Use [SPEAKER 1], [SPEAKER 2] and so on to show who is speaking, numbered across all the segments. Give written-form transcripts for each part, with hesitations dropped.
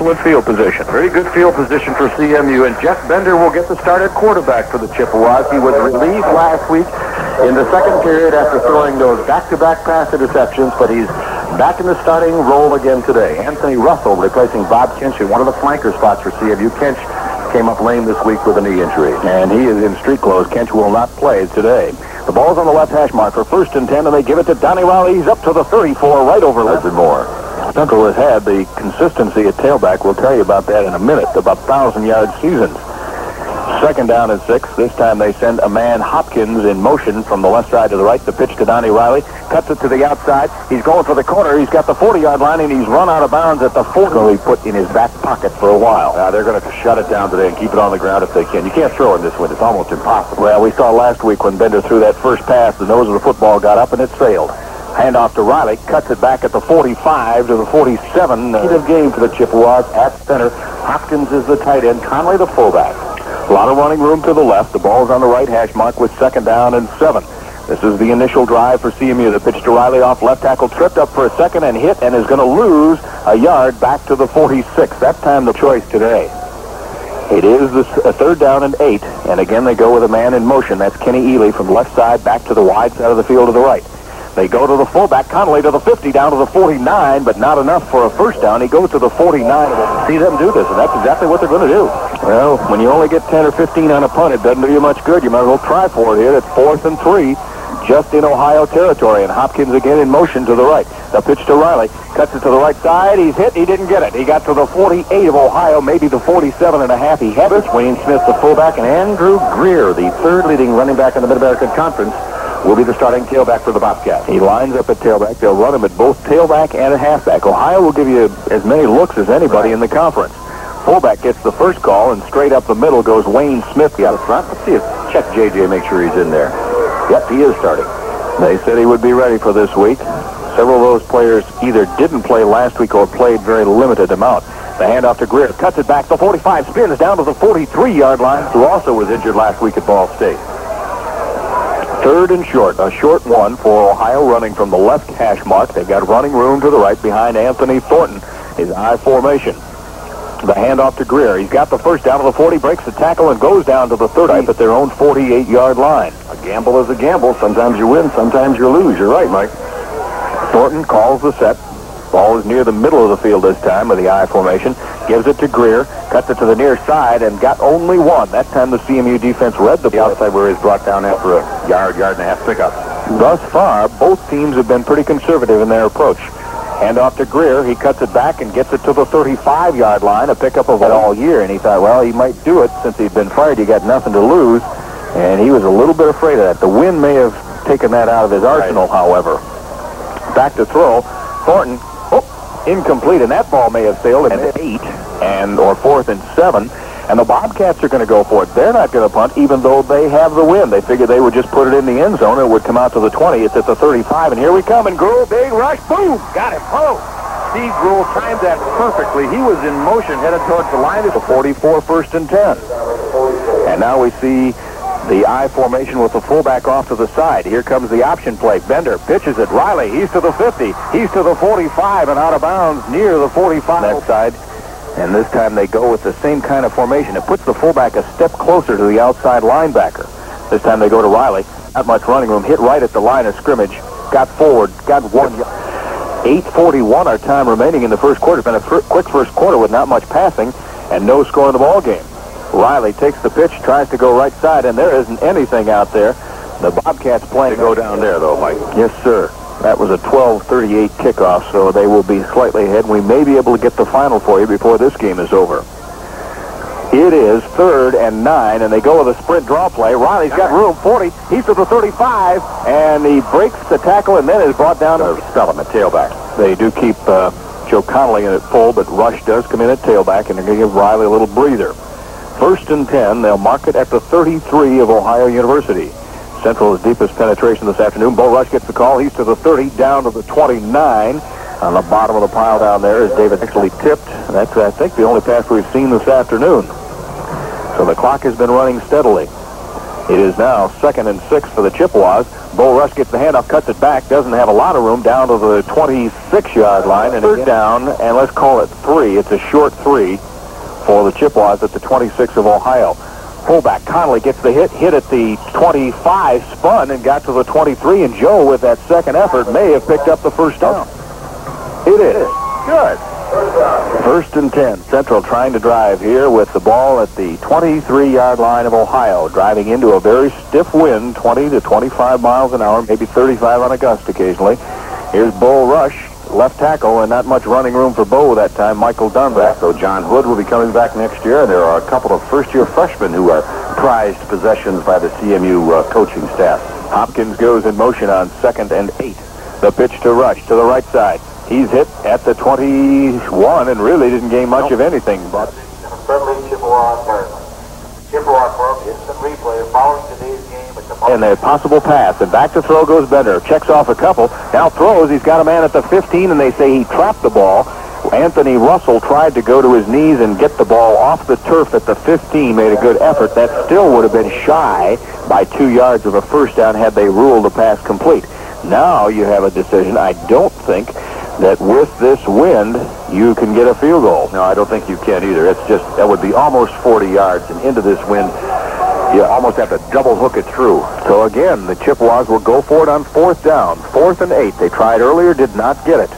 [SPEAKER 1] excellent field position.
[SPEAKER 2] Very good field position for CMU. And Jeff Bender will get the start at quarterback for the Chippewas. He was relieved last week in the second period after throwing those back-to-back pass interceptions, but he's back in the starting role again today. Anthony Russell replacing Bob Kinch in one of the flanker spots for CMU. Kinch came up lame this week with a knee injury.
[SPEAKER 1] And he is in street clothes. Kinch will not play today. The ball's on the left hash mark for 1st and 10, and they give it to Donnie Riley. He's up to the 34, right over Leonard Moore. Central has had the consistency at tailback. We'll tell you about that in a minute. About 1,000-yard seasons. 2nd down and 6. This time they send a man, Hopkins, in motion from the left side to the right. The pitch to Donnie Riley. Cuts it to the outside. He's going for the corner. He's got the 40-yard line, and he's run out of bounds at the 40. He put in his back pocket for a while.
[SPEAKER 2] They're going to shut it down today and keep it on the ground if they can. You can't throw in this wind. It's almost impossible.
[SPEAKER 1] Well, we saw last week when Bender threw that first pass, the nose of the football got up, and it sailed. Handoff to Riley, cuts it back at the 45 to the 47. Of game for the Chippewas at center. Hopkins is the tight end, Conley the fullback. A lot of running room to the left. The ball's on the right hash mark with 2nd down and 7. This is the initial drive for CMU. The pitch to Riley off left tackle, tripped up for a second and hit, and is going to lose a yard back to the 46. That time the choice today. It is the 3rd down and 8, and again they go with a man in motion. That's Kenny Ely from left side back to the wide side of the field to the right. They go to the fullback, Connolly to the 50, down to the 49, but not enough for a first down. He goes to the 49. See them do this, and that's exactly what they're going to do. Well, when you only get 10 or 15 on a punt, it doesn't do you much good. You might as well try for it here. It's 4th and 3, just in Ohio territory, and Hopkins again in motion to the right. The pitch to Riley, cuts it to the right side. He's hit. He didn't get it. He got to the 48 of Ohio, maybe the 47 and a half. He had it. Wayne Smith, the fullback, and Andrew Greer, the 3rd leading running back in the Mid-American Conference, will be the starting tailback for the Bobcats. He lines up at tailback. They'll run him at both tailback and at halfback. Ohio will give you as many looks as anybody in the conference. Fullback gets the first call, and straight up the middle goes Wayne Smith out front. Let's see if check JJ, make sure he's in there. Yep, he is starting. They said he would be ready for this week. Several of those players either didn't play last week or played very limited amount. The handoff to Greer, cuts it back. The 45 spins down to the 43-yard line, who also was injured last week at Ball State. 3rd and short, a short one for Ohio running from the left hash mark. They've got running room to the right behind Anthony Thornton, his I formation. The handoff to Greer. He's got the first down to the 40, breaks the tackle, and goes down to the 30 at their own 48-yard line. A gamble is a gamble. Sometimes you win, sometimes you lose. You're right, Mike. Thornton calls the set. Ball is near the middle of the field this time with the I formation. Gives it to Greer, cuts it to the near side, and got only one. That time the CMU defense read the outside where he's brought down after a yard and a half pickup. Thus far, both teams have been pretty conservative in their approach. Hand off to Greer. He cuts it back and gets it to the 35-yard line, a pickup of it all year. And he thought, well, he might do it since he'd been fired. He got nothing to lose. And he was a little bit afraid of that. The wind may have taken that out of his arsenal, however. Back to throw. Thornton, incomplete, and that ball may have sailed at 8 or 4th and 7. And the Bobcats are going to go for it. They're not going to punt, even though they have the win. They figured they would just put it in the end zone and it would come out to the 20. It's at the 35, and here we come. And Gruhl, big rush, boom, got him. Oh, Steve Gruhl timed that perfectly. He was in motion, headed towards the line. It's a 44, 1st and 10. And now we see the I formation with the fullback off to the side. Here comes the option play. Bender pitches it. Riley, he's to the 50. He's to the 45 and out of bounds near the 45 that side. And this time they go with the same kind of formation. It puts the fullback a step closer to the outside linebacker. This time they go to Riley. Not much running room. Hit right at the line of scrimmage. Got forward. Got 8:41 our time remaining in the first quarter. It's been a quick first quarter with not much passing and no score in the ball game. Riley takes the pitch, tries to go right side, and there isn't anything out there. The Bobcats playing to go down there, though, Mike. Yes, sir. That was a 12:38 kickoff, so they will be slightly ahead. We may be able to get the final for you before this game is over. It is 3rd and 9, and they go with a sprint draw play. Riley's got room, 40. He's to the 35, and he breaks the tackle and then is brought down to Spellman at tailback. They do keep Joe Connolly in at full, but Rush does come in at tailback, and they're going to give Riley a little breather. 1st and 10, they'll mark it at the 33 of Ohio University. Central's deepest penetration this afternoon. Bo Rush gets the call. He's to the 30, down to the 29. On the bottom of the pile down there is David actually tipped. That's, I think, the only pass we've seen this afternoon. So the clock has been running steadily. It is now 2nd and 6 for the Chippewas. Bo Rush gets the handoff, cuts it back, doesn't have a lot of room down to the 26-yard line. And third down, and let's call it 3. It's a short 3 for the Chippewas at the 26 of Ohio. Fullback Connolly gets the hit at the 25, spun and got to the 23, and Joe, with that second effort, may have picked up the first down. It is. Good. 1st and 10. Central trying to drive here with the ball at the 23-yard line of Ohio, driving into a very stiff wind, 20 to 25 miles an hour, maybe 35 on a gust occasionally. Here's Bo Rush, left tackle, and not much running room for Bo that time. Michael Dunn back. So John Hood will be coming back next year, and there are a couple of first-year freshmen who are prized possessions by the CMU coaching staff. Hopkins goes in motion on 2nd and 8. The pitch to Rush to the right side. He's hit at the 21 and really didn't gain much of anything. But and a possible pass, and back to throw goes Bender. Checks off a couple. Now throws. He's got a man at the 15, and they say he trapped the ball. Anthony Russell tried to go to his knees and get the ball off the turf at the 15. Made a good effort. That still would have been shy by 2 yards of a first down had they ruled the pass complete. Now you have a decision. I don't think that with this wind, you can get a field goal.
[SPEAKER 2] No, I don't think you can either. It's just, that would be almost 40 yards, and into this wind, you almost have to double hook it through.
[SPEAKER 1] So again, the Chippewas will go for it on 4th down. 4th and 8. They tried earlier, did not get it.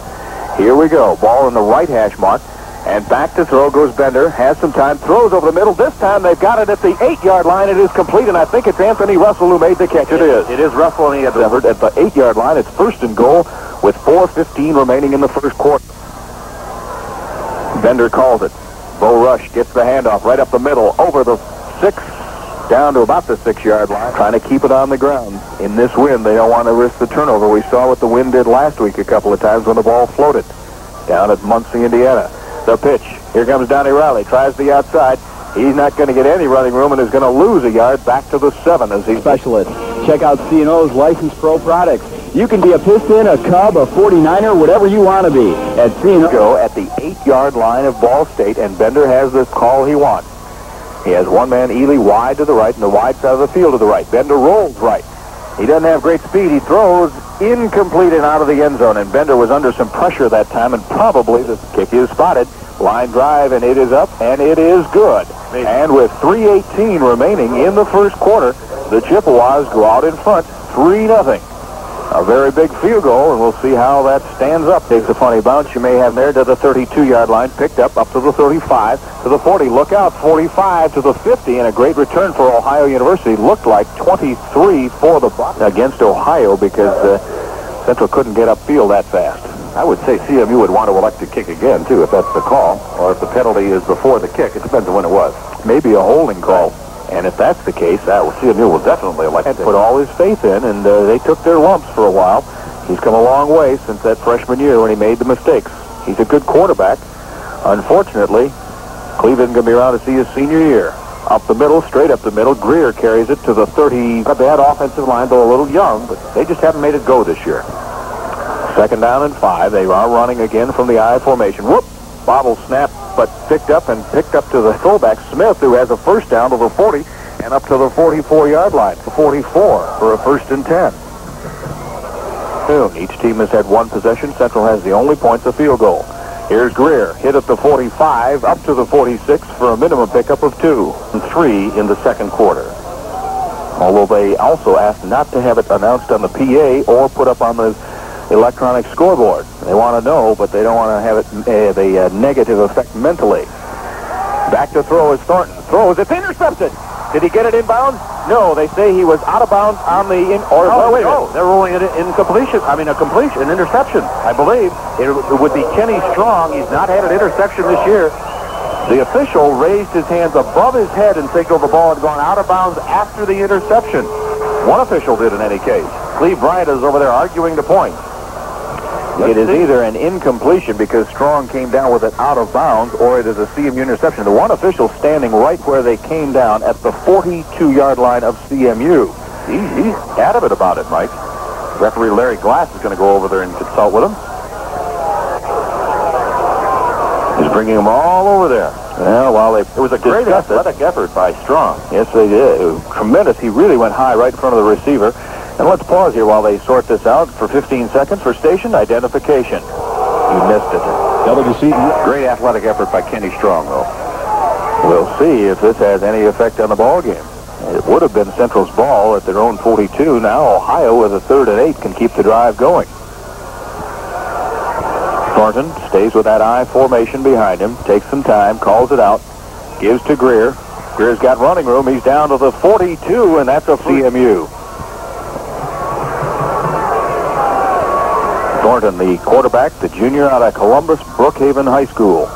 [SPEAKER 1] Here we go. Ball in the right hash mark. And back to throw goes Bender. Has some time. Throws over the middle. This time they've got it at the 8-yard line. It is complete, and I think it's Anthony Russell who made the catch. It is. It is Russell, and he had effort at the 8-yard line. It's 1st and goal with 4:15 remaining in the first quarter. Bender calls it. Bo Rush gets the handoff right up the middle, over the 6, down to about the 6-yard line, trying to keep it on the ground. In this wind, they don't want to risk the turnover. We saw what the wind did last week a couple of times when the ball floated down at Muncie, Indiana. The pitch. Here comes Donnie Riley. Tries the outside. He's not going to get any running room and is going to lose a yard back to the 7 as he
[SPEAKER 3] specialist. Check out C&O's licensed pro products. You can be a Piston, a Cub, a 49er, whatever you want to be. At C&O.
[SPEAKER 1] Go at the 8-yard line of Ball State, and Bender has the call he wants. He has one man, Ely, wide to the right, and the wide side of the field to the right. Bender rolls right. He doesn't have great speed. He throws incomplete and out of the end zone, and Bender was under some pressure that time, and probably the kick is spotted. Line drive, and it is up, and it is good. And with 3:18 remaining in the first quarter, the Chippewas go out in front, 3-0. A very big field goal, and we'll see how that stands up. Takes a funny bounce. You may have there to the 32-yard line, picked up to the 35, to the 40. Look out, 45 to the 50, and a great return for Ohio University. Looked like 23 for the Bucs against Ohio because Central couldn't get upfield that fast.
[SPEAKER 2] I would say CMU would want to elect to kick again, too, if that's the call, or if the penalty is before the kick. It depends on when it was.
[SPEAKER 1] Maybe a holding call. And if that's the case,
[SPEAKER 2] CMU will definitely elect
[SPEAKER 1] to put all his faith in, and they took their lumps for a while. He's come a long way since that freshman year when he made the mistakes. He's a good quarterback. Unfortunately, Cleveland going to be around to see his senior year. Up the middle, straight up the middle, Greer carries it to the 30.
[SPEAKER 2] A bad offensive line, though a little young, but they just haven't made it go this year.
[SPEAKER 1] 2nd down and 5. They are running again from the I formation. Whoop! Bobble snap, but picked up to the fullback, Smith, who has a first down to the 40 and up to the 44-yard line. 44 for a 1st and 10. Each team has had one possession. Central has the only points, a field goal. Here's Greer, hit at the 45, up to the 46 for a minimum pickup of 2.
[SPEAKER 2] And 3 in the second quarter.
[SPEAKER 1] Although they also asked not to have it announced on the PA or put up on the electronic scoreboard. They want to know, but they don't want to have it a negative effect mentally. Back to throw is Thornton. Throws, it's intercepted. Did he get it inbounds? No, they say he was out of bounds on the
[SPEAKER 2] they're ruling it incompletion. An interception, I believe. It would be Kenny Strong. He's not had an interception this year.
[SPEAKER 1] The official raised his hands above his head and signaled the ball had gone out of bounds after the interception. One official did in any case. Cleve Bryant is over there arguing the point. It is either an incompletion because Strong came down with it out of bounds, or it is a CMU interception. The one official standing right where they came down at the 42-yard line of CMU.
[SPEAKER 2] He's adamant about it, Mike. Referee Larry Glass is going to go over there and consult with him.
[SPEAKER 1] He's bringing them all over there. Well, while it was a great athletic effort by Strong. Yes, they did. It was tremendous. He really went high right in front of the receiver. And let's pause here while they sort this out for 15 seconds for station identification. He missed it.
[SPEAKER 3] WC.
[SPEAKER 1] Great athletic effort by Kenny Strong, though. We'll see if this has any effect on the ball game. It would have been Central's ball at their own 42. Now Ohio, with a 3rd and 8, can keep the drive going. Thornton stays with that I formation behind him, takes some time, calls it out, gives to Greer. Greer's got running room. He's down to the 42, and that's a CMU. Thornton, the quarterback, the junior out of Columbus Brookhaven High School,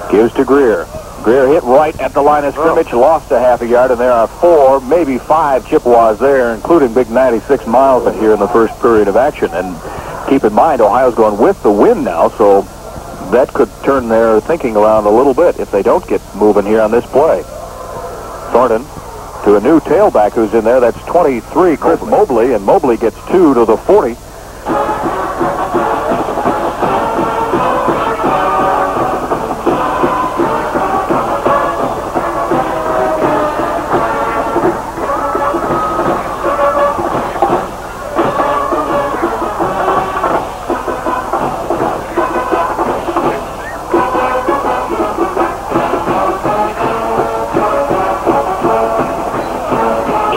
[SPEAKER 1] gives to Greer. Greer hit right at the line of scrimmage, lost a half a yard, and there are 4, maybe 5 Chippewas there, including big 96 Miles in here in the first period of action. And keep in mind, Ohio's going with the wind now, so that could turn their thinking around a little bit if they don't get moving here on this play. Thornton to a new tailback who's in there. That's 23, Chris Mobley, and Mobley gets 2 to the 40.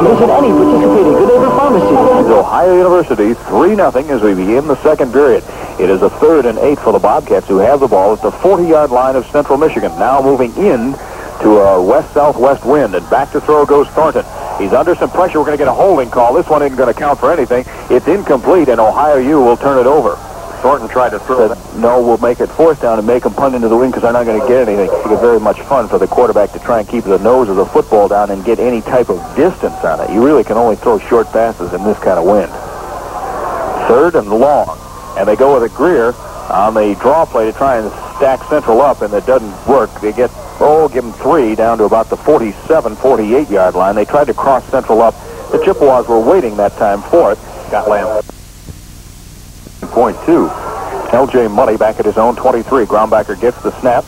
[SPEAKER 4] Visit any participating Good Neighbor Pharmacy.
[SPEAKER 1] Ohio University 3-0 as we begin the second period. It is a 3rd and 8 for the Bobcats, who have the ball at the 40-yard line of Central Michigan. Now moving in to a west-southwest wind, and back to throw goes Thornton. He's under some pressure. We're going to get a holding call. This one isn't going to count for anything. It's incomplete, and Ohio U will turn it over. Thornton tried to throw it. No, we'll make it 4th down and make them punt into the wind because they're not going to get anything. It's very much fun for the quarterback to try and keep the nose of the football down and get any type of distance on it. You really can only throw short passes in this kind of wind. 3rd and long. And they go with a Greer on the draw play to try and stack Central up, and it doesn't work. They get, give them 3 down to about the 47, 48-yard line. They tried to cross Central up. The Chippewas were waiting that time for it. Got Lamb. .2. L.J. Money back at his own 23. Groundbacker gets the snap.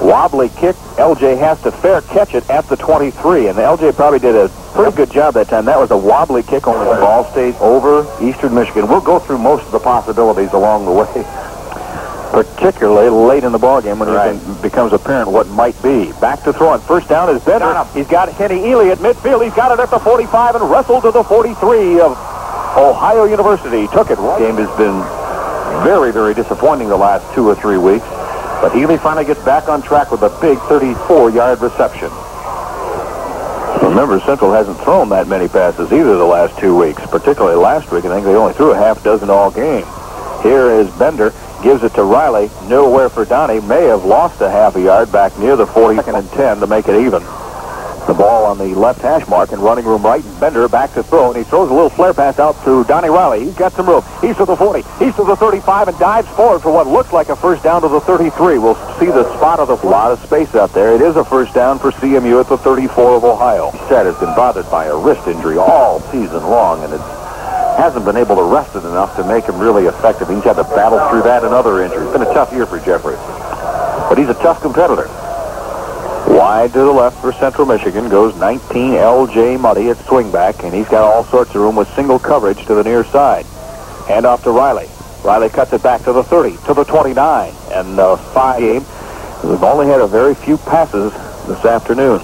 [SPEAKER 1] Wobbly kick. L.J. has to fair catch it at the 23. And L.J. probably did a pretty good job that time. That was a wobbly kick, only the ball stays over Eastern Michigan. We'll go through most of the possibilities along the way, particularly late in the ballgame when it becomes apparent what might be. Back to throwing. First down is Bender. He's got Kenny Ely at midfield. He's got it at the 45 and wrestled to the 43 of Ohio University. Took it. Game has been very, very disappointing the last 2 or 3 weeks. But Ely finally gets back on track with a big 34-yard reception. Remember, Central hasn't thrown that many passes either the last 2 weeks, particularly last week. I think they only threw a half dozen all game. Here is Bender. Gives it to Riley. Nowhere for Donnie. May have lost a half a yard back near the 42nd and 10 to make it even. The ball on the left hash mark and running room right. Bender back to throw, and he throws a little flare pass out to Donnie Riley. He's got some room. He's to the 40. He's to the 35 and dives forward for what looks like a first down to the 33. We'll see the spot of the lot of space out there. It is a first down for CMU at the 34 of Ohio. Said has been bothered by a wrist injury all season long, and it hasn't been able to rest it enough to make him really effective. He's had to battle through that and other injuries. It's been a tough year for Jeffrey, but he's a tough competitor. Wide to the left for Central Michigan goes 19 L.J. Muddy at swingback, and he's got all sorts of room with single coverage to the near side. Hand off to Riley. Riley cuts it back to the 30, to the 29, and 5 game. We've only had a very few passes this afternoon.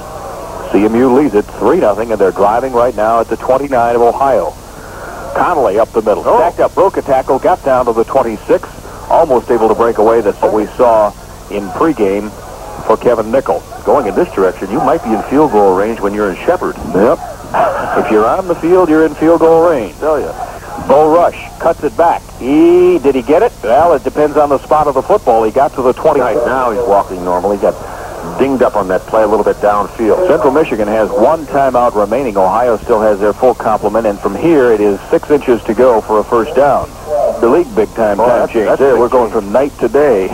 [SPEAKER 1] CMU leads it 3-0, and they're driving right now at the 29 of Ohio. Connolly up the middle. Stacked up, broke a tackle, got down to the 26, almost able to break away. That's what we saw in pregame for Kevin Nickel. Going in this direction, you might be in field goal range when you're in Shepherd. Yep. If you're on the field, you're in field goal range. Tell you. Bo Rush cuts it back. Did he get it? Well, it depends on the spot of the football. He got to the 20. Right now he's walking normal. He got dinged up on that play a little bit downfield. Central Michigan has 1 timeout remaining. Ohio still has their full complement, and from here it is 6 inches to go for a first down. The league big time change there. We're going from night to day.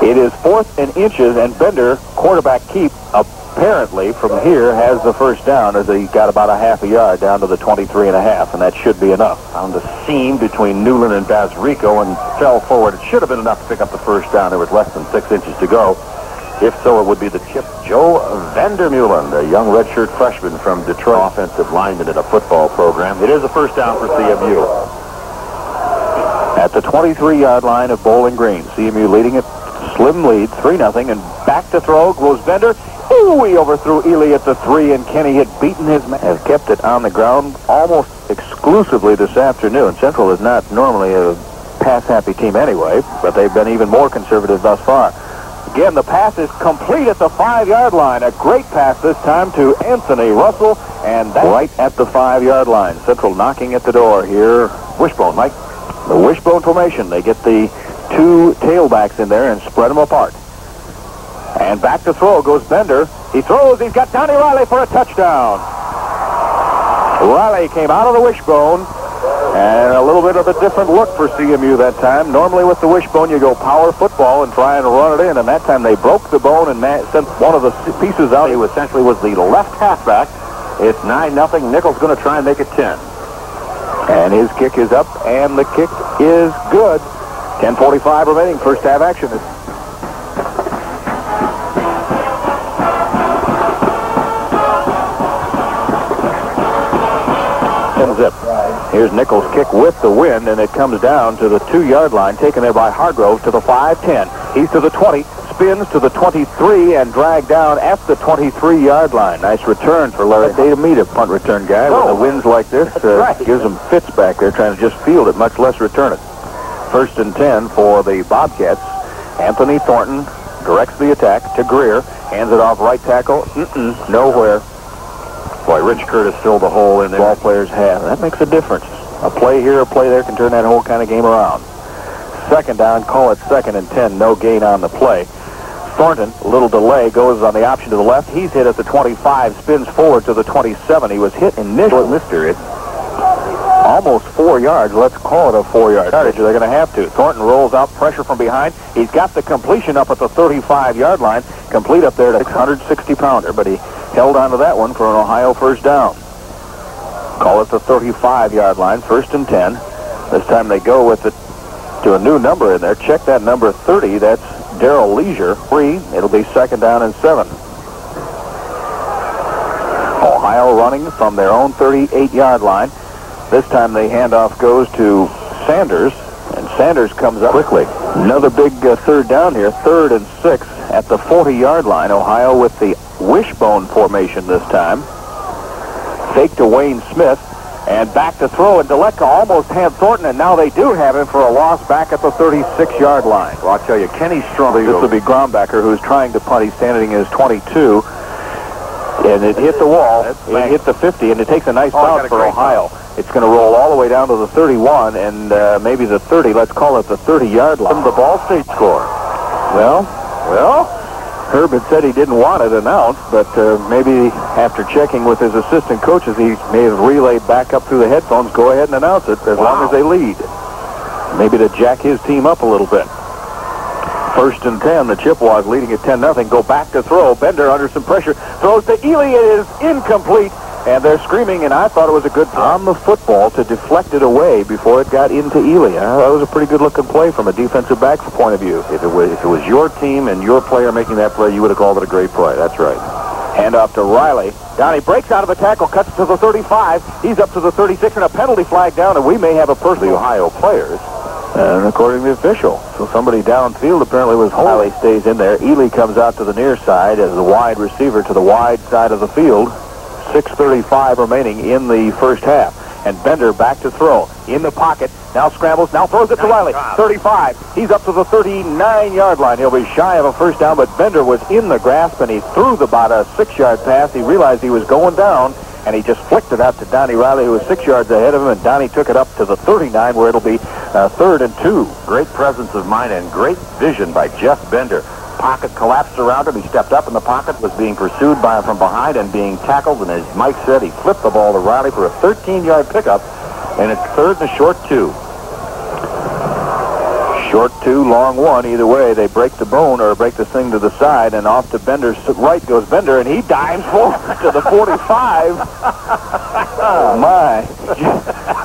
[SPEAKER 1] It is 4th and inches, and Bender, quarterback keep, apparently from here has the first down as he got about a half a yard down to the 23.5, and that should be enough. On the seam between Newland and Basrico and fell forward. It should have been enough to pick up the first down. There was less than 6 inches to go.
[SPEAKER 2] If so, it would be the Chip. Joe Vandermeulen, the young redshirt freshman from Detroit, offensive lineman in a football program. It is a first down for CMU.
[SPEAKER 1] At the 23-yard line of Bowling Green, CMU leading it, slim lead, 3-0, and back to throw goes Bender. Ooh, he overthrew Ely at the 3, and Kenny had beaten his man. Has kept it on the ground almost exclusively this afternoon. Central is not normally a pass-happy team anyway, but they've been even more conservative thus far. Again, the pass is complete at the 5-yard line. A great pass this time to Anthony Russell, and that's right at the 5-yard line. Central knocking at the door here. Wishbone, Mike. The wishbone formation. They get the 2 tailbacks in there and spread them apart. And back to throw goes Bender. He throws. He's got Donnie Riley for a touchdown. Riley came out of the wishbone, and a little bit of a different look for CMU that time. Normally with the wishbone, you go power football and try and run it in, and that time they broke the bone and sent one of the pieces out.
[SPEAKER 2] He essentially was the left halfback. It's 9-0. Nichols going to try and make it 10.
[SPEAKER 1] And his kick is up, and the kick is good. 10:45 remaining, first half action. Zip. Here's Nichols' kick with the wind, and it comes down to the 2-yard line, taken there by Hargrove to the 5-10. He's to the 20, spins to the 23, and dragged down at the 23-yard line. Nice return for Larry Day to meet a punt return guy. When the winds like this, gives him fits back there trying to just field it, much less return it. 1st and 10 for the Bobcats. Anthony Thornton directs the attack to Greer, hands it off right tackle. Nowhere. Boy, Rich Curtis filled the hole in there. Ball players have. That makes a difference. A play here, a play there can turn that whole kind of game around. 2nd down, call it 2nd and 10. No gain on the play. Thornton, a little delay, goes on the option to the left. He's hit at the 25, spins forward to the 27. He was hit initially. Mister, it's almost 4 yards. Let's call it a 4-yard yardage. They're going to have to. Thornton rolls out, pressure from behind. He's got the completion up at the 35-yard line. Complete up there to 660-pounder, but he held on to that one for an Ohio first down. Call it the 35-yard line, 1st and 10. This time they go with it to a new number in there. Check that number 30. That's Darrell Leisure. 3. It'll be 2nd down and 7. Ohio running from their own 38-yard line. This time the handoff goes to Sanders, and Sanders comes up quickly. Another big 3rd down here, 3rd and 6 at the 40-yard line. Ohio with the wishbone formation this time. Fake to Wayne Smith, and back to throw, and Daleka almost had Thornton, and now they do have him for a loss back at the 36-yard line.
[SPEAKER 2] Well, I'll tell you, Kenny Strong.
[SPEAKER 1] This will be Grombacher, who's trying to punt. He's standing in his 22, and it hit the wall. It hit the 50, and it takes a nice bounce for Ohio. It's going to roll all the way down to the 31 and maybe the 30. Let's call it the 30-yard line.
[SPEAKER 2] From the Ball State score.
[SPEAKER 1] Well, Herb had said he didn't want it announced, but maybe after checking with his assistant coaches, he may have relayed back up through the headphones, go ahead and announce it as long as they lead. Maybe to jack his team up a little bit. 1st and 10, the Chippewas leading at 10-0. Go back to throw. Bender under some pressure. Throws to Ely. It is incomplete. And they're screaming, and I thought it was a good play on the football to deflect it away before it got into Ely. That was a pretty good-looking play from a defensive back's point of view.
[SPEAKER 2] If it was your team and your player making that play, you would have called it a great play. That's right.
[SPEAKER 1] Hand off to Riley. Donnie breaks out of the tackle, cuts it to the 35. He's up to the 36, and a penalty flag down, and we may have a personal.
[SPEAKER 2] The Ohio players.
[SPEAKER 1] And according to the official. So somebody downfield apparently was holding. Riley stays in there. Ely comes out to the near side as the wide receiver to the wide side of the field. 6:35 remaining in the first half. And Bender back to throw. In the pocket. Now scrambles. Now throws it to Riley. 35. He's up to the 39-yard line. He'll be shy of a first down, but Bender was in the grasp, and he threw about a 6-yard pass. He realized he was going down, and he just flicked it out to Donnie Riley, who was 6 yards ahead of him, and Donnie took it up to the 39, where it'll be 3rd and 2.
[SPEAKER 2] Great presence of mind and great vision by Jeff Bender. Pocket collapsed around him. He stepped up in the pocket, was being pursued by him from behind and being tackled. And as Mike said, he flipped the ball to Riley for a 13-yard pickup, and it's 3rd and a short 2.
[SPEAKER 1] Short 2, long 1. Either way, they break the bone or break the thing to the side, and off to Bender's right goes Bender, and he dives forward to the 45. Oh, my.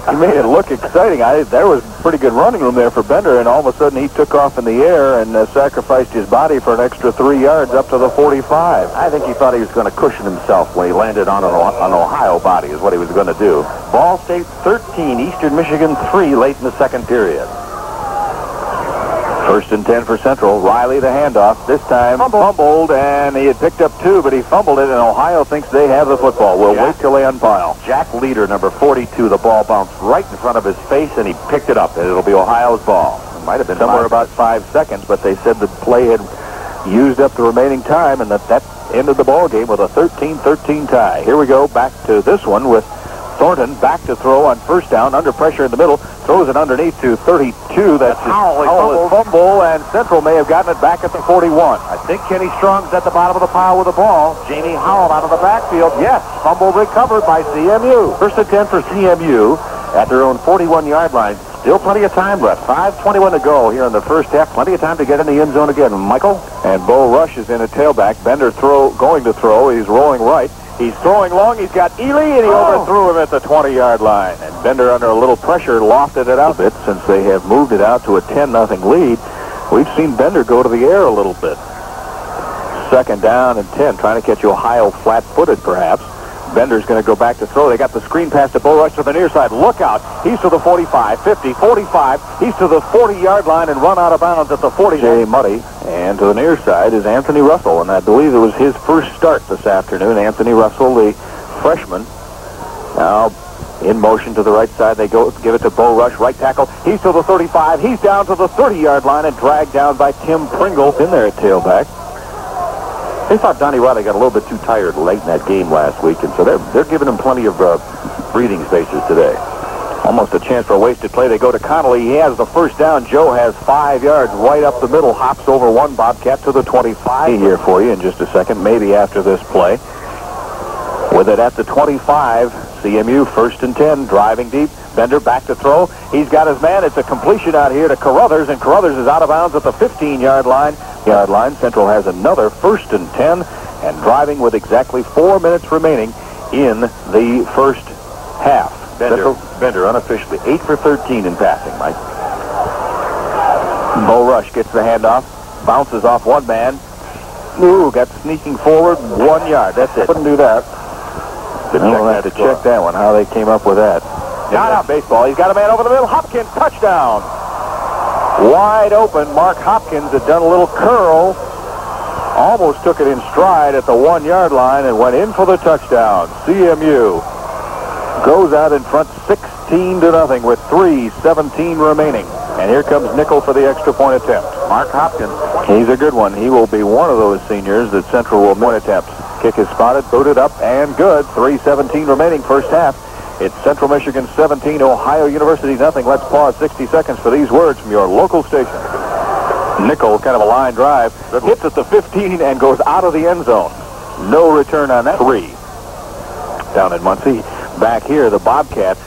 [SPEAKER 1] He made it look exciting. There was pretty good running room there for Bender, and all of a sudden he took off in the air and sacrificed his body for an extra 3 yards up to the 45.
[SPEAKER 2] I think he thought he was going to cushion himself when he landed on an Ohio body is what he was going to do. Ball State 13, Eastern Michigan 3 late in the second period.
[SPEAKER 1] 1st and 10 for Central. Riley the handoff. This time fumbled, and he had picked up 2, but he fumbled it, and Ohio thinks they have the football. We'll wait till they unpile.
[SPEAKER 2] Jack Leader, number 42, the ball bounced right in front of his face, and he picked it up, and it'll be Ohio's ball. It might have been
[SPEAKER 1] somewhere about 5 seconds, but they said the play had used up the remaining time, and that ended the ball game with a 13-13 tie. Here we go back to this one with Thornton back to throw on 1st down, under pressure in the middle, throws it underneath to 32. That's Howell's fumble, and Central may have gotten it back at the 41.
[SPEAKER 2] I think Kenny Strong's at the bottom of the pile with the ball. Jamie Howell out of the backfield. Yes, fumble recovered by CMU. 1st and 10 for CMU at their own 41-yard line. Still plenty of time left. 5:21 to go here in the first half. Plenty of time to get in the end zone again. Michael?
[SPEAKER 1] And Bo Rush is in a tailback. Bender going to throw. He's rolling right. He's throwing long. He's got Ely, and he overthrew him at the 20-yard line. And Bender, under a little pressure, lofted it out a bit since they have moved it out to a 10-0 lead. We've seen Bender go to the air a little bit. 2nd down and 10, trying to catch Ohio flat-footed, perhaps. Bender's going to go back to throw. They got the screen pass to Bo Rush to the near side. Look out. He's to the 45, 50, 45. He's to the 40-yard line and run out of bounds at the 40. Jay Muddy. And to the near side is Anthony Russell, and I believe it was his first start this afternoon. Anthony Russell, the freshman. Now in motion to the right side. They go give it to Bo Rush, right tackle. He's to the 35. He's down to the 30-yard line and dragged down by Tim Pringle in there at tailback.
[SPEAKER 2] They thought Donnie Riley got a little bit too tired late in that game last week, and so they're giving him plenty of breathing spaces today.
[SPEAKER 1] Almost a chance for a wasted play. They go to Connolly. He has the 1st down. Joe has 5 yards right up the middle. Hops over one Bobcat to the 25. Here for you in just a second, maybe after this play. With it at the 25, CMU 1st and 10, driving deep. Bender back to throw. He's got his man. It's a completion out here to Carruthers, and Carruthers is out of bounds at the 15-yard line. Central has another 1st and 10, and driving with exactly 4 minutes remaining in the first half.
[SPEAKER 2] Bender unofficially 8 for 13 in passing, Mike.
[SPEAKER 1] Bo Rush gets the handoff, bounces off one man. Ooh, got sneaking forward 1 yard. That's it.
[SPEAKER 2] Couldn't do that.
[SPEAKER 1] We'll have to check that one, how they came up with that. Got out baseball. He's got a man over the middle. Hopkins, touchdown. Wide open. Mark Hopkins had done a little curl. Almost took it in stride at the 1 yard line and went in for the touchdown. CMU goes out in front 16-0 with 3:17 remaining. And here comes Nickel for the extra point attempt.
[SPEAKER 2] Mark Hopkins.
[SPEAKER 1] He's a good one. He will be one of those seniors that Central will win attempts. Kick is spotted, booted up, and good. 3:17 remaining first half. It's Central Michigan 17, Ohio University nothing. Let's pause 60 seconds for these words from your local station. Nickel, kind of a line drive, hits at the 15 and goes out of the end zone. No return on that. 3. Down in Muncie. Back here, the Bobcats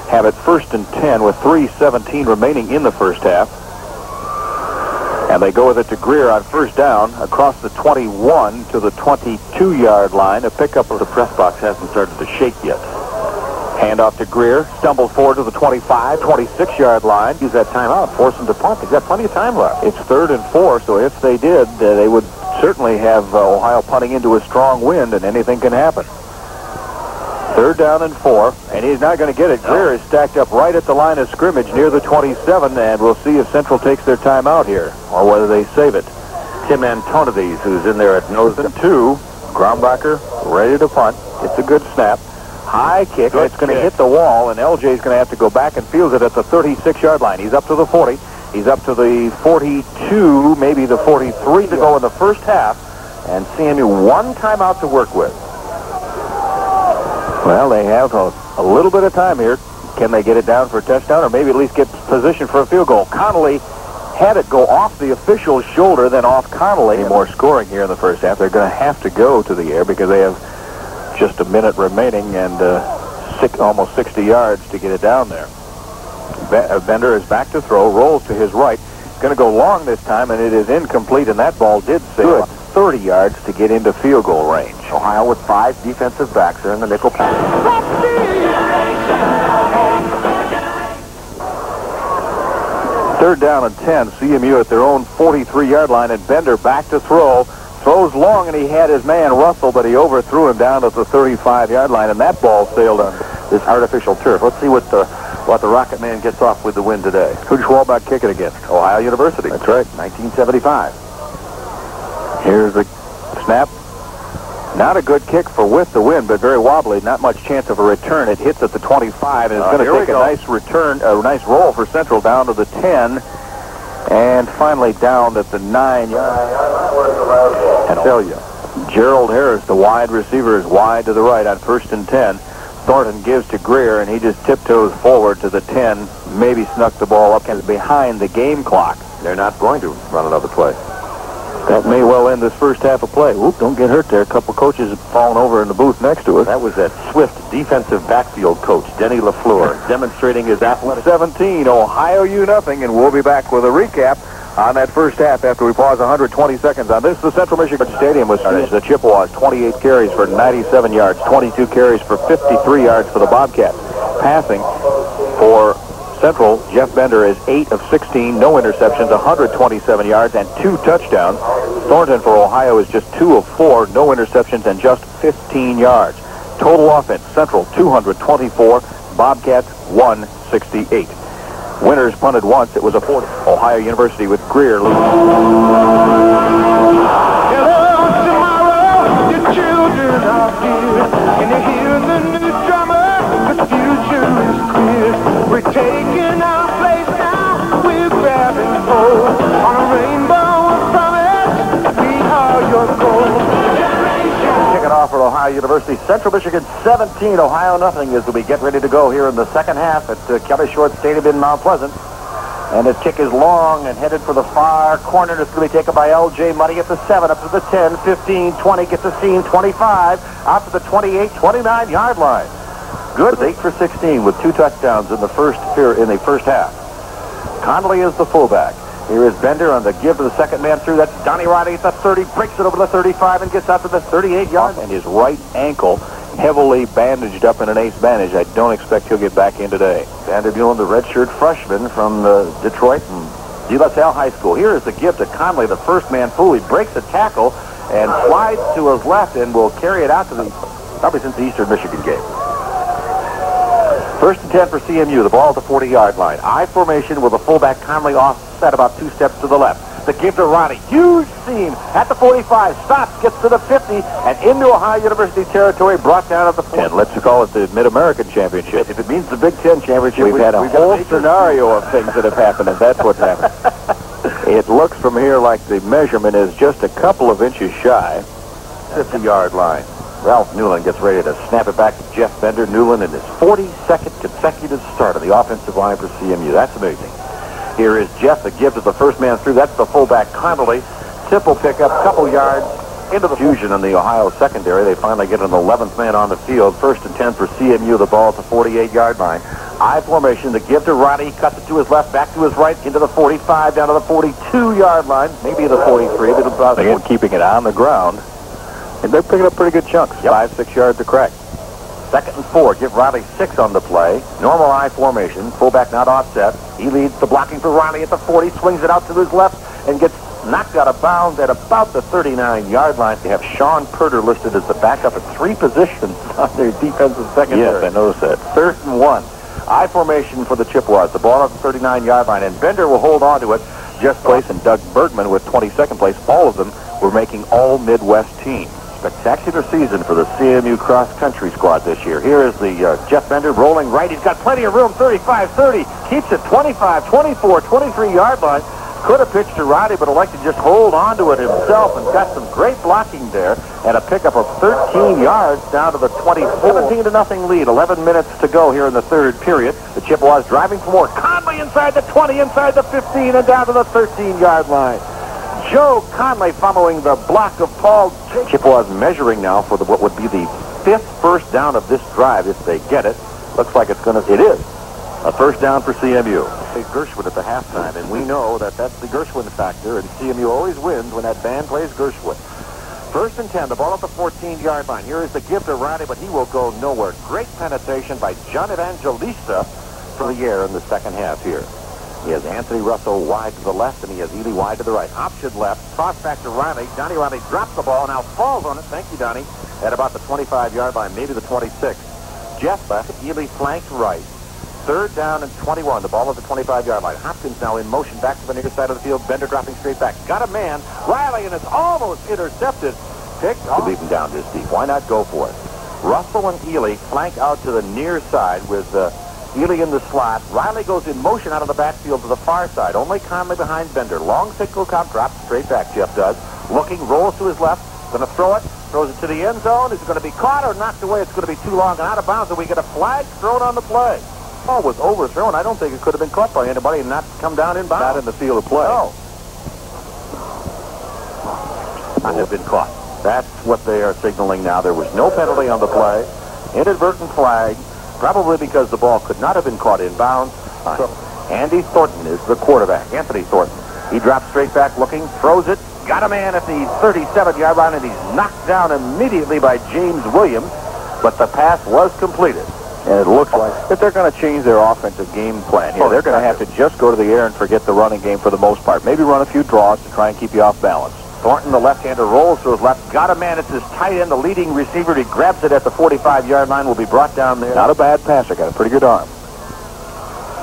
[SPEAKER 1] have it 1st and 10 with 3:17 remaining in the first half. And they go with it to Greer on 1st down across the 21 to the 22-yard line. A pickup of the press box hasn't started to shake yet. Handoff to Greer, stumbles forward to the 25, 26-yard line.
[SPEAKER 2] Use that timeout, force them to punt. They've got plenty of time left.
[SPEAKER 1] It's 3rd and 4, so if they did, they would certainly have Ohio punting into a strong wind, and anything can happen. 3rd down and 4, and he's not going to get it. Greer is stacked up right at the line of scrimmage near the 27, and we'll see if Central takes their timeout here, or whether they save it.
[SPEAKER 2] Tim Antonides, who's in there at nose and
[SPEAKER 1] 2. Grombacher ready to punt. It's a good snap. High kick. It's going to hit the wall, and LJ's going to have to go back and field it at the 36-yard line. He's up to the 40. He's up to the 42, maybe the 43 to go in the first half,
[SPEAKER 2] and CMU one timeout to work with.
[SPEAKER 1] Well, they have a little bit of time here. Can they get it down for a touchdown, or maybe at least get position for a field goal? Connolly had it go off the official's shoulder, then off Connolly. Any more scoring here in the first half. They're going to have to go to the air because they have just a minute remaining and almost 60 yards to get it down there. Bender is back to throw, rolls to his right. Going to go long this time, and it is incomplete, and that ball did sail 30 yards to get into field goal range.
[SPEAKER 2] Ohio with 5 defensive backs. They're in the nickel pass.
[SPEAKER 1] Third down and 10. CMU at their own 43-yard line, and Bender back to throw. Throws long, and he had his man Russell, but he overthrew him down at the 35-yard line, and that ball sailed on this artificial turf. Let's see what the Rocket Man gets off with the win today. Who'd Schwalbach kick it against? Ohio University. That's right, 1975. Here's the snap. Not a good kick for with the wind, but very wobbly. Not much chance of a return. It hits at the 25, and it's going to take a nice return, a nice roll for Central down to the 10, and finally down at the 9-yard. And I tell you, Gerald Harris, the wide receiver, is wide to the right on 1st and 10. Thornton gives to Greer, and he just tiptoes forward to the 10, maybe snuck the ball up and behind the game clock. They're not going to run another play. That may well end this first half of play. Oop, don't get hurt there. A couple coaches have fallen over in the booth next to us. That was that swift defensive backfield coach, Denny LaFleur, demonstrating his athletic. 17, Ohio U nothing, and we'll be back with a recap on that first half after we pause 120 seconds on this. The Central Michigan Stadium was the Chippewas, 28 carries for 97 yards, 22 carries for 53 yards for the Bobcats. Passing for Central, Jeff Bender is 8 of 16, no interceptions, 127 yards, and 2 touchdowns. Thornton for Ohio is just 2 of 4, no interceptions, and just 15 yards. Total offense, Central 224, Bobcats 168. Winners punted once. It was a 40. Ohio University with Greer.
[SPEAKER 5] Hello, tomorrow, your children are here. Can you hear the new drummer? The future is clear. We're taking our place now. We're grabbing hold on a rainbow of promise. We are your goal.
[SPEAKER 2] Kicking off for Ohio University. Central Michigan 17, Ohio nothing as we get ready to go here in the second half at Kelly Short Stadium in Mount Pleasant. And his kick is long and headed for the far corner. It's going to be taken by L.J. Money at the 7, up to the 10, 15, 20, gets the seam, 25, out to the 28, 29-yard line. Good. 8 for 16 with 2 touchdowns in the first half. Connolly is the fullback. Here is Bender on the give to the second man through. That's Donnie Riley at the 30, breaks it over the 35 and gets out to the 38-yard.
[SPEAKER 1] And his right ankle heavily bandaged up in an ace bandage. I don't expect he'll get back in today.
[SPEAKER 2] Vanderbilt, the redshirt freshman from Detroit and De La Salle High School. Here is the give to Conley, the first man full. He breaks a tackle and slides to his left and will carry it out to probably since the Eastern Michigan game. 1st and 10 for CMU. The ball at the 40-yard line. I formation with the fullback Conley offset about 2 steps to the left. The give to Ronnie. Huge seam at the 45. Stops, gets to the 50, and into Ohio University territory, brought down at the 40.
[SPEAKER 1] And let's call it the Mid-American Championship.
[SPEAKER 2] If it means the Big Ten Championship,
[SPEAKER 1] we've had a whole scenario of things that have happened, and that's what's happened. It looks from here like the measurement is just a couple of inches shy.
[SPEAKER 2] 50-yard line. Ralph Newland gets ready to snap it back to Jeff Bender. Newland in his 42nd consecutive start of the offensive line for CMU. That's amazing. Here is Jeff, the give to the first man through. That's the fullback Connolly. Simple pickup, couple yards into the fusion in the Ohio secondary. They finally get an 11th man on the field. 1st and 10 for CMU. The ball at the 48-yard line. I formation, the give to Ronnie. Cuts it to his left, back to his right, into the 45, down to the 42-yard line. Maybe the 43. But about
[SPEAKER 1] again, keeping it on the ground. And they're picking up pretty good chunks. Yep. 5-6 yards to crack.
[SPEAKER 2] 2nd and 4. Give Riley 6 on the play. Normal I formation. Fullback not offset. He leads the blocking for Riley at the 40. Swings it out to his left and gets knocked out of bounds at about the 39-yard line. They have Sean Purter listed as the backup at 3 positions on their defensive secondary.
[SPEAKER 1] Yes, I noticed that.
[SPEAKER 2] 3rd and 1. I formation for the Chippewas. The ball at the 39-yard line. And Bender will hold on to it. Just place and Doug Bergman with 22nd place. All of them were making all Midwest teams. Spectacular season for the CMU cross-country squad this year. Here is the Jeff Bender rolling right. He's got plenty of room. 35-30. Keeps it 25, 24, 23-yard line. Could have pitched to Roddy, but elected to just hold on to it himself and got some great blocking there and a pickup of 13 yards down to the 24. 17-0 lead. 11 minutes to go here in the 3rd period. The Chippewas driving for more. Conley inside the 20, inside the 15, and down to the 13-yard line. Joe Conley following the block of Paul. Chippewas measuring now for what would be the 5th first down of this drive if they get it. Looks like it is. A first down for CMU. Gershwin at the halftime, and we know that that's the Gershwin factor, and CMU always wins when that band plays Gershwin. 1st and 10, the ball at the 14-yard line. Here is the give to Riley, but he will go nowhere. Great penetration by John Evangelista for the air in the second half here.
[SPEAKER 1] He has Anthony Russell wide to the left, and he has Ely wide to the right. Option left, cross back to Riley. Donnie Riley drops the ball, now falls on it. Thank you, Donnie. At about the 25-yard line, maybe the 26. Jeff left, Ely flanked right. Third down and 21. The ball at the 25-yard line. Hopkins now in motion back to the near side of the field. Bender dropping straight back. Got a man. Riley, and it's almost intercepted. Picked off. Leave him down this deep. Why not go for it? Russell and Ely flank out to the near side with Ely in the slot. Riley goes in motion out of the backfield to the far side. Only Conley behind Bender. Long single cop drop straight back. Jeff does. Looking, rolls to his left. Going to throw it. Throws it to the end zone. Is it going to be caught or knocked away? It's going to be too long and out of bounds, and we get a flag thrown on the play. Ball was overthrown. I don't think it could have been caught by anybody and not come down in bounds. Not in the field of play. No. Not have been caught. That's what they are signaling now. There was no penalty on the play. Inadvertent flag, probably because the ball could not have been caught in bounds. So Andy Thornton is the quarterback. Anthony Thornton. He drops straight back looking, throws it. Got a man at the 37-yard line, and he's knocked down immediately by James Williams. But the pass was completed. And it looks like that they're going to change their offensive game plan here. They're going to have to just go to the air and forget the running game for the most part. Maybe run a few draws to try and keep you off balance. Thornton, the left-hander, rolls to his left. Got a man. It's his tight end, the leading receiver. He grabs it at the 45-yard line. Will be brought down there. Not a bad passer. Got a pretty good arm.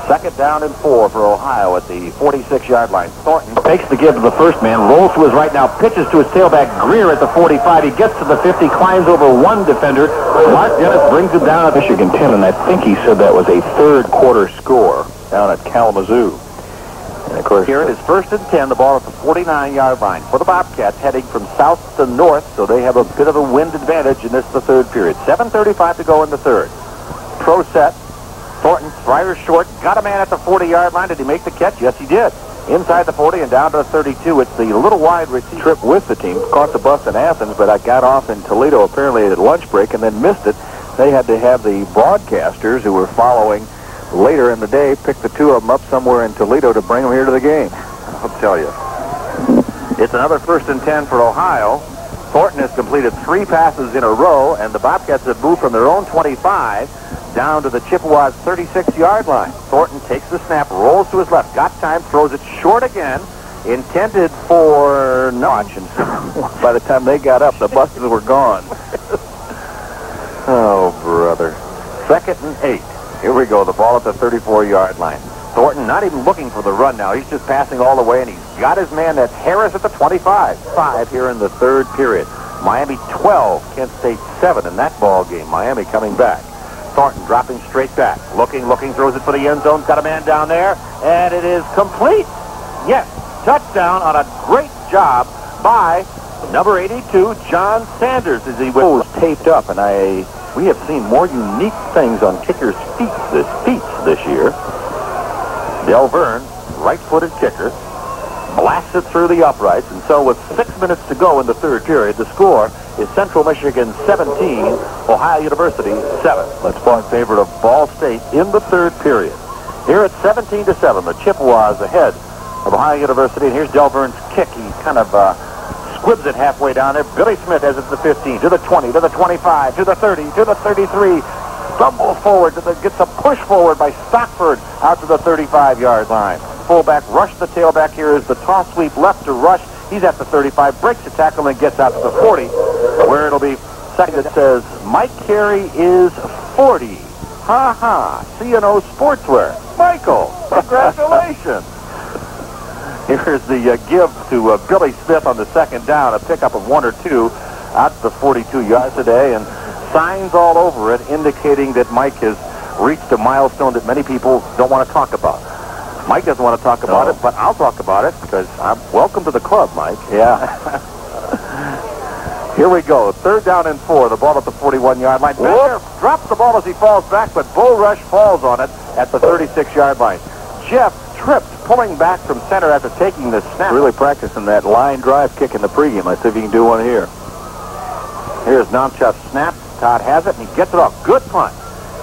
[SPEAKER 1] Second down and 4 for Ohio at the 46-yard line. Thornton takes the give to the first man, rolls to his right now, pitches to his tailback Greer at the 45. He gets to the 50, climbs over one defender. Mark Dennis brings him down at Michigan 10, and I think he said that was a third-quarter score down at Kalamazoo. And, of course, here it is 1st and 10, the ball at the 49-yard line for the Bobcats, heading from south to north, so they have a bit of a wind advantage, and this is the third period. 7:35 to go in the third. Pro set. Thornton fires short, got a man at the 40-yard line. Did he make the catch? Yes, he did. Inside the 40 and down to the 32. It's the little wide receiver trip with the team. Caught the bus in Athens, but I got off in Toledo apparently at lunch break and then missed it. They had to have the broadcasters who were following later in the day pick the two of them up somewhere in Toledo to bring them here to the game. I'll tell you. It's another 1st and 10 for Ohio. Thornton has completed 3 passes in a row, and the Bobcats have moved from their own 25 down to the Chippewas' 36-yard line. Thornton takes the snap, rolls to his left, got time, throws it short again, intended for notch, and by the time they got up, the buses were gone. Oh, brother. 2nd and 8. Here we go, the ball at the 34-yard line. Thornton not even looking for the run now. He's just passing all the way, and he's got his man. That's Harris at the 25. 5 here in the third period. Miami 12, Kent State 7 in that ball game. Miami coming back. Thornton dropping straight back. Looking, throws it for the end zone. Got a man down there, and it is complete. Yes, touchdown on a great job by number 82, John Sanders, as he was taped up. And we have seen more unique things on kickers' feet this year. Del Verne, right-footed kicker, blasts it through the uprights, and so with 6 minutes to go in the third period, the score is Central Michigan 17, Ohio University 7. Let's play in favor of Ball State in the third period. Here it's 17-7. The Chippewas ahead of Ohio University, and here's Del Verne's kick. He kind of squibs it halfway down there. Billy Smith has it to the 15, to the 20, to the 25, to the 30, to the 33. Stumbles forward, gets a push forward by Stockford out to the 35-yard line. Fullback rushed the tailback. Here is the toss sweep left to Rush. He's at the 35, breaks the tackle, and gets out to the 40, where it'll be second. That says Mike Carey is 40. Ha-ha. C&O Sportswear. Michael, congratulations. Here's the give to Billy Smith on the second down, a pickup of 1 or 2 out to the 42 yards today, and signs all over it indicating that Mike has reached a milestone that many people don't want to talk about. Mike doesn't want to talk about it, but I'll talk about it because I'm welcome to the club, Mike. Yeah. Here we go. 3rd down and 4. The ball at the 41-yard line. Bender drops the ball as he falls back, but Bull Rush falls on it at the 36-yard line. Jeff tripped, pulling back from center after taking the snap. Really practicing that line drive kick in the pregame. Let's see if you can do one here. Here's Nomchuk's snap. Todd has it, and he gets it off. Good punt.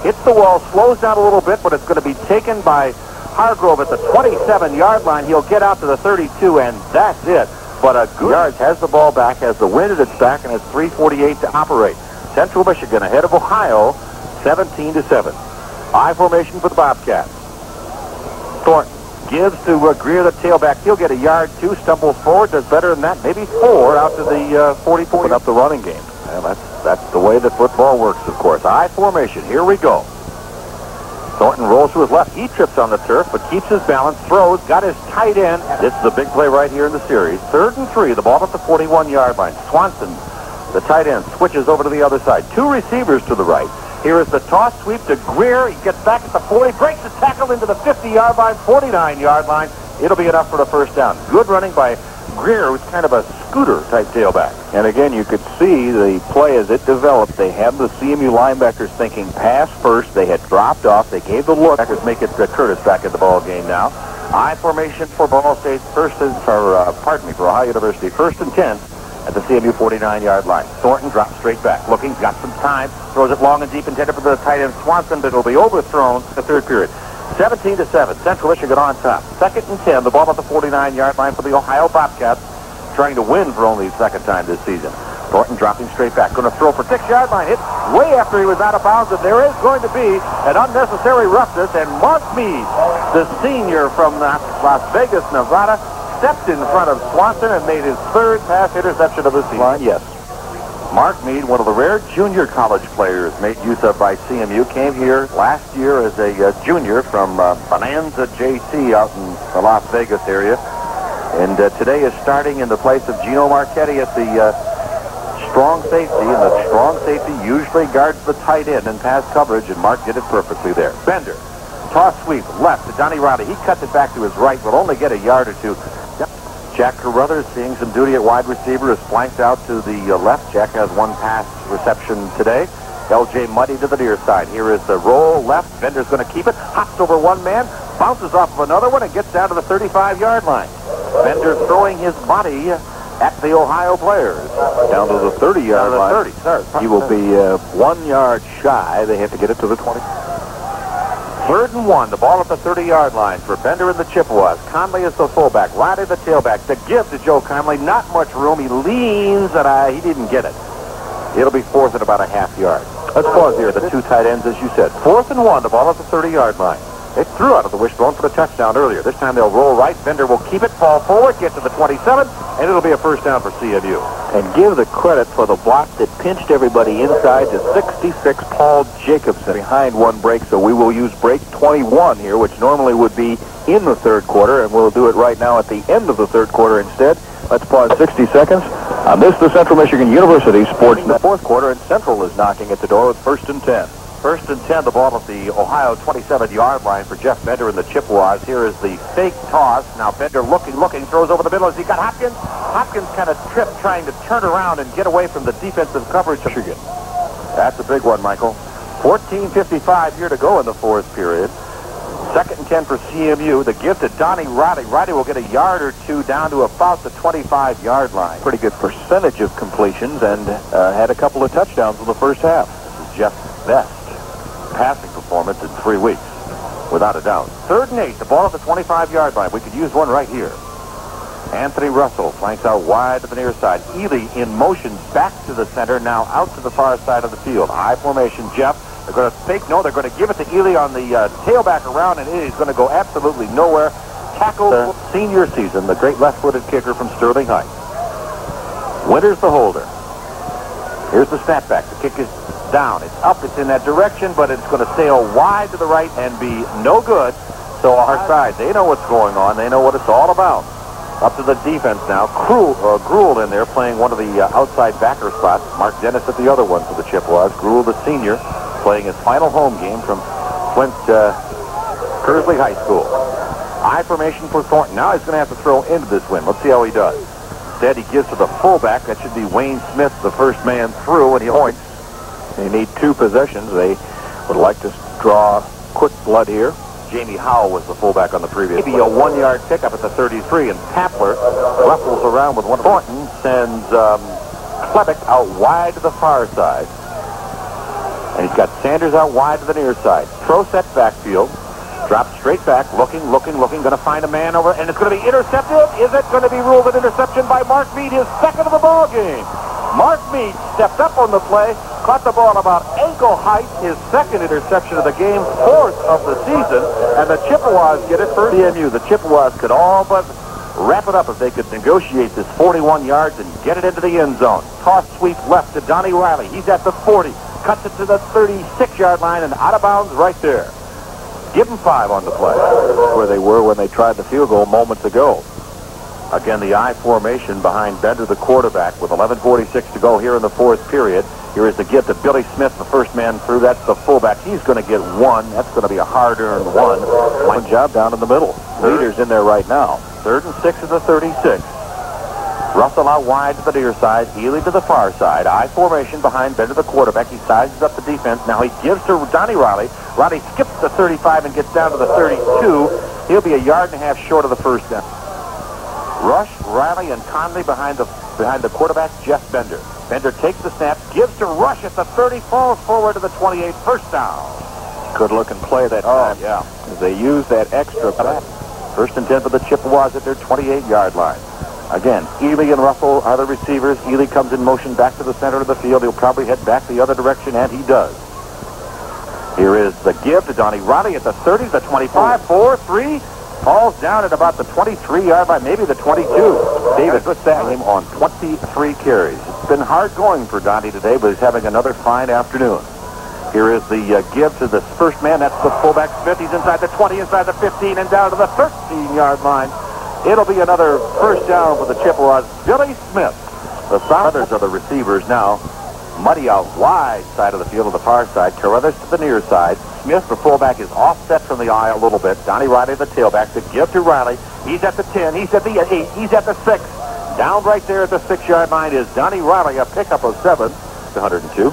[SPEAKER 1] Hits the wall, slows down a little bit, but it's going to be taken by Hargrove at the 27-yard line. He'll get out to the 32, and that's it. But a good yards, has the ball back, has the wind at its back, and has 3:48 to operate. Central Michigan ahead of Ohio, 17-7. I formation for the Bobcats. Thornton gives to Greer, the tailback. He'll get a yard, 2, stumbles forward, does better than that, maybe 4 out to the 40-40. Up the running game. Well, that's the way that football works, of course. I formation. Here we go. Thornton rolls to his left. He trips on the turf, but keeps his balance, throws, got his tight end. This is a big play right here in the series. 3rd and 3, the ball at the 41-yard line. Swanson, the tight end, switches over to the other side. 2 receivers to the right. Here is the toss sweep to Greer. He gets back at the 40, breaks the tackle into the 50-yard line, 49-yard line. It'll be enough for the first down. Good running by Greer, who's kind of a scooter-type tailback. And again, you could see the play as it developed. They had the CMU linebackers thinking pass first. They had dropped off. They gave the look. Backers make it Curtis back in the ball game now. I formation for Ball State, for Ohio University. 1st and 10 at the CMU 49-yard line. Thornton drops straight back. Looking, got some time. Throws it long and deep, intended for the tight end Swanson, but it'll be overthrown in the 3rd period. 17-7, Central Michigan on top. 2nd and 10, the ball at the 49-yard line for the Ohio Bobcats, trying to win for only the 2nd time this season. Thornton dropping straight back, going to throw for 6-yard line, hit way after he was out of bounds, and there is going to be an unnecessary roughness, and Mark Mead, the senior from Las Vegas, Nevada, stepped in front of Swanson and made his 3rd pass interception of the season. Yes. Mark Mead, one of the rare junior college players made use of by CMU, came here last year as a junior from Bonanza JC out in the Las Vegas area. And today is starting in the place of Gino Marchetti at the strong safety. And the strong safety usually guards the tight end in pass coverage, and Mark did it perfectly there. Bender, toss sweep, left to Donnie Riley. He cuts it back to his right, will only get a yard or 2. Jack Carruthers, seeing some duty at wide receiver, is flanked out to the left. Jack has 1 pass reception today. L.J. Muddy to the near side. Here is the roll left. Bender's going to keep it. Hops over one man. Bounces off of another one and gets down to the 35-yard line. Bender throwing his body at the Ohio players. Down to the 30-yard line. He will be 1 yard shy. They have to get it to the 20. 3rd and 1, the ball at the 30-yard line for Bender and the Chippewas. Conley is the fullback, Riley the tailback. The give to Joe Conley, not much room. He leans, and he didn't get it. It'll be 4th at about a half yard. Let's pause here. The 2 tight ends, as you said. 4th and 1, the ball at the 30-yard line. They threw out of the wishbone for the touchdown earlier. This time they'll roll right. Bender will keep it, fall forward, get to the 27, and it'll be a first down for CMU. And give the credit for the block that pinched everybody inside to 66, Paul Jacobson, behind one break. So we will use break 21 here, which normally would be in the 3rd quarter, and we'll do it right now at the end of the 3rd quarter instead. Let's pause 60 seconds. This is the Central Michigan University Sports in the 4th quarter, and Central is knocking at the door with 1st and 10. 1st and 10, the ball at the Ohio 27-yard line for Jeff Bender and the Chippewas. Here is the fake toss. Now Bender looking, throws over the middle as he got Hopkins. Hopkins kind of tripped trying to turn around and get away from the defensive coverage of Michigan. That's a big one, Michael. 14:55 here to go in the 4th period. 2nd and 10 for CMU. The give to Donnie Riley. Riley will get a yard or 2 down to about the 25-yard line. Pretty good percentage of completions and had a couple of touchdowns in the first half. This is Jeff Best passing performance in 3 weeks, without a doubt. 3rd and 8, the ball at the 25-yard line. We could use one right here. Anthony Russell flanks out wide to the near side. Ely in motion back to the center, now out to the far side of the field. High formation, Jeff. They're going to fake, no, they're going to give it to Ely on the tailback around, and Ely's going to go absolutely nowhere. Tackle senior season, the great left-footed kicker from Sterling Heights. Winters the holder. Here's the snapback. The kick is down. It's up. It's in that direction, but it's going to sail wide to the right and be no good. So our side, they know what's going on. They know what it's all about. Up to the defense now. Gruel in there playing one of the outside backer spots. Mark Dennis at the other one for the Chippewas. Gruel, the senior, playing his final home game from Flint Kersley High School. I formation for Thornton. Now he's going to have to throw into this win. Let's see how he does. Instead, he gives to the fullback. That should be Wayne Smith, the first man through, and he points. They need 2 possessions. They would like to draw quick blood here. Jamie Howell was the fullback on the previous Maybe play. A 1-yard pickup at the 33, and Tapler ruffles around with one. Thornton sends Klebeck out wide to the far side. And he's got Sanders out wide to the near side. Throw set backfield. Drops straight back, looking, going to find a man over, and it's going to be intercepted. Is it going to be ruled an interception by Mark Mead, his 2nd of the ball game? Mark Mead stepped up on the play, caught the ball about 8
[SPEAKER 2] Ankle Height, his second interception of the game, fourth of the season, and the Chippewas get it for CMU. The Chippewas could all but wrap it up if they could negotiate this 41 yards and get it into the end zone. Toss sweep left to Donnie Riley. He's at the 40. Cuts it to the 36-yard line and out of bounds right there. Give them 5 on the play. Where they were when they tried the field goal moments ago. Again, the I formation behind Bender, the quarterback, with 11:46 to go here in the fourth period. Here is the give to Billy Smith, the first man through. That's the fullback. He's going to get 1. That's going to be a hard-earned 1. One job down in the middle. Leader's in there right now. 3rd and 6 is the 36. Russell out wide to the near side. Ely to the far side. I formation behind Bender, the quarterback. He sizes up the defense. Now he gives to Donnie Riley. Riley skips the 35 and gets down to the 32. He'll be a yard and a half short of the first down. Rush, Riley, and Conley behind the quarterback, Jeff Bender. Bender takes the snap, gives to Rush at the 30, falls forward to the 28, first down. Good looking play that time. Yeah. They use that extra back. 1st and 10 for the Chippewas at their 28-yard line. Again, Ely and Russell are the receivers. Ely comes in motion back to the center of the field. He'll probably head back the other direction, and he does. Here is the give to Donnie Riley at the 30, the 25, 4, 3. Falls down at about the 23-yard line, maybe the 22. David puts that game on 23 carries. It's been hard going for Donnie today, but he's having another fine afternoon. Here is the give to the first man. That's the fullback Smith. He's inside the 20, inside the 15, and down to the 13-yard line. It'll be another first down for the Chippewas. Billy Smith. The others are the receivers now. Muddy out wide side of the field to the far side. Carruthers to the near side. Smith, the fullback, is offset from the eye a little bit. Donnie Riley, the tailback, to give to Riley. He's at the 10. He's at the 8. He's at the 6. Down right there at the 6-yard line is Donnie Riley, a pickup of 7 to 102.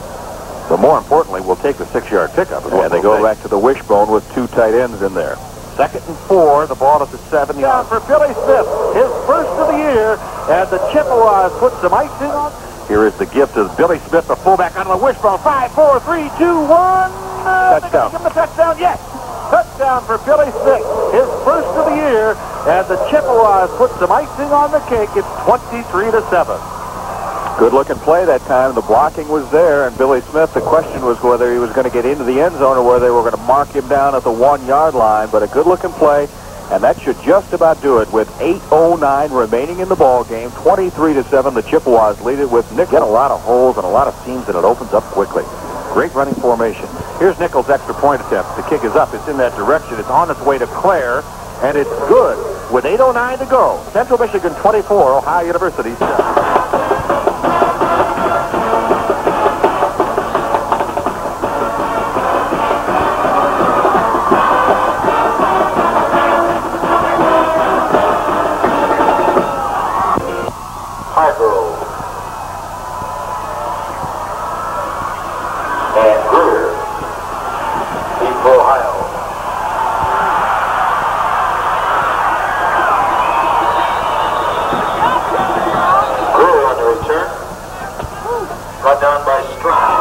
[SPEAKER 2] But more importantly, we'll take the 6-yard pickup. And they go back to the wishbone with 2 tight ends in there. 2nd and 4. The ball at the 7. Down for Billy Smith, his first of the year, and the Chippewas put some icing on. Here is the gift to Billy Smith, the fullback, out of the wishbone. 5, 4, 3, 2, 1. Touchdown. Give him the touchdown. Yes. Touchdown for Billy Smith, his first of the year, and the Chippewas put some icing on the cake. It's 23-7. Good-looking play that time. The blocking was there, and Billy Smith, the question was whether he was going to get into the end zone or whether they were going to mark him down at the 1-yard line. But a good-looking play. And that should just about do it with 8:09 remaining in the ball game. 23-7, the Chippewas lead it with Nichols. Get a lot of holes and a lot of seams, and it opens up quickly. Great running formation. Here's Nichols' extra point attempt. The kick is up. It's in that direction. It's on its way to Clare, and it's good with 8:09 to go. Central Michigan 24, Ohio University 7.
[SPEAKER 6] Brought down by Strong.